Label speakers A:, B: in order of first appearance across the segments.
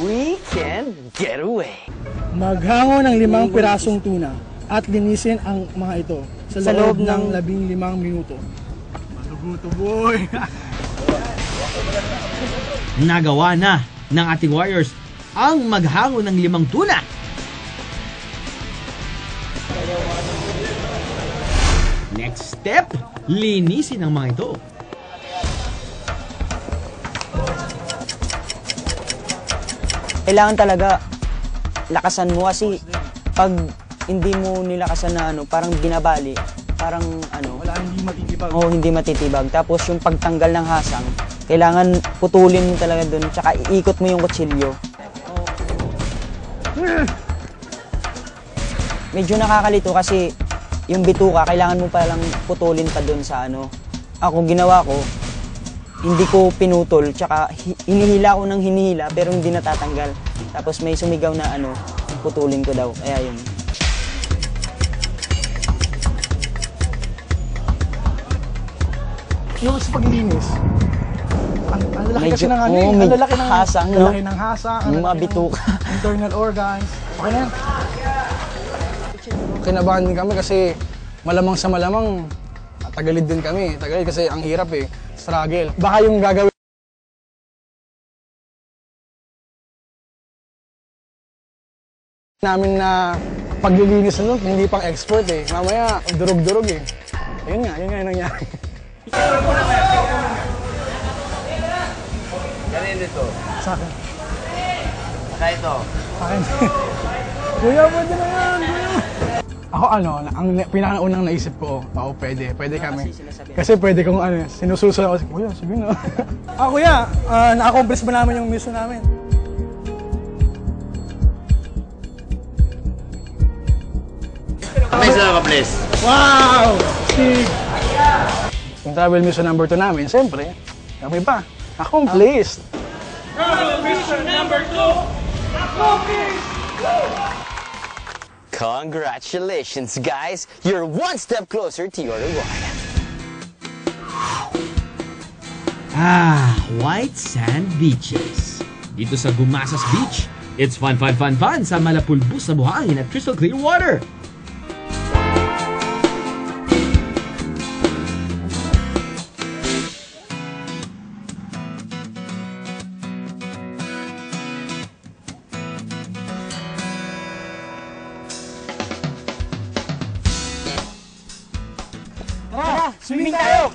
A: we can get away.
B: Maghango ng 5 pirasong tuna at linisin ang mga ito sa loob ng 15 minuto. Maluguto, boy!
C: Nagawa na ng ating warriors ang maghango ng 5 tuna. Next step, linisin ang mga ito.
D: Kailangan talaga lakasan mo kasi pag hindi mo nilakasan na parang binabali, parang
B: wala, hindi matitibag.
D: Oo, hindi matitibag. Tapos yung pagtanggal ng hasang, kailangan putulin mo talaga dun, tsaka iikot mo yung kutsilyo. Medyo nakakalito kasi yung bituka, kailangan mo palang putulin pa dun sa Ako, ginawa ko, hindi ko pinutol, tsaka hinihila ko ng hinihila pero hindi natatanggal. Tapos may sumigaw na putulin ko daw, kaya yun.
B: Yung sa paglilinis, ang lalaki kasi ng
D: ang lalaki ng hasang,
B: ang lalaki ng hasang,
D: yung mga bituka,
B: internal organs. Okay na yan. Kinabahan din kami kasi malamang sa malamang tagalid din kami. Tagalid kasi ang hirap struggle. Baka yung gagawin namin na paglilinis na hindi pang expert Mamaya, durog-durog Ayun nga yung nangyari.
A: Kanino ito?
B: Sa akin.
A: Saka ito?
B: Sa akin. Kuya, pwede na yan, kuya. Ako ang pinakaunang naisip ko, pwede kami. Kasi pwede kong sinususunod ako, kuya, sige na. Kuya, na-accomplish ba namin yung mission namin?
A: May sila ka-bless.
B: Wow! Sig! Yung travel mission number 2 namin, siyempre, kami pa. Accomplished!
E: Travel mission number 2, accomplished!
A: Congratulations, guys! You're one step closer to your reward.
C: White sand beaches. Dito sa Gumasas Beach, it's fun sa malapulbos na buhangin at crystal clear water.
B: Swimming tayo!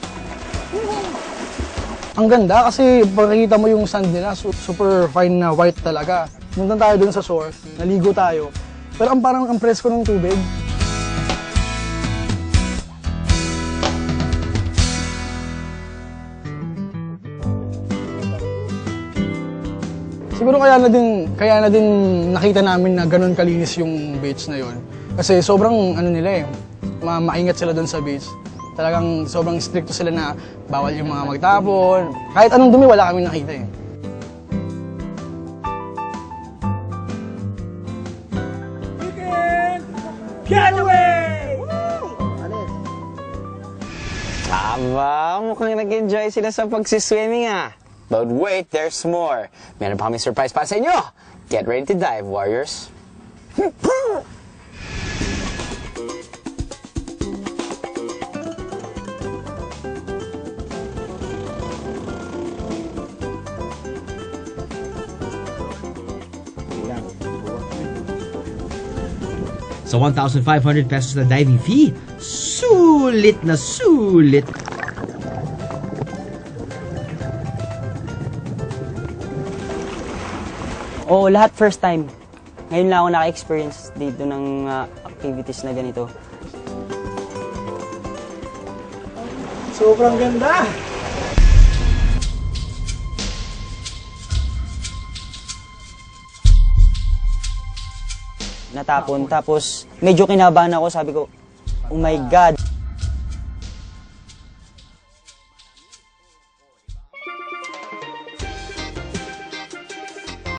B: Ang ganda kasi pagkakita mo yung sand nila, super fine na white talaga. Punta tayo dun sa shore, naligo tayo. Pero parang ang presko ng tubig. Siguro kaya na din nakita namin na ganun kalinis yung beach na yon. Kasi sobrang nila maingat sila dun sa beach. Talagang sobrang stricto sila na bawal yung mga magtapon. Kahit anong dumi, wala kami nakita
E: Weekend getaway!
A: Aba, mukhang nag-enjoy sila sa pagsiswimming But wait, there's more. Meron pa kami surprise para sa inyo. Get ready to dive, warriors.
C: Sa 1,500 pesos na diving fee, sulit na sulit.
D: Oo, lahat first time. Ngayon lang ako naka-experience dito ng activities na ganito.
B: Sobrang ganda!
D: Natapon. Tapos medyo kinabahan ako, sabi ko, oh my God.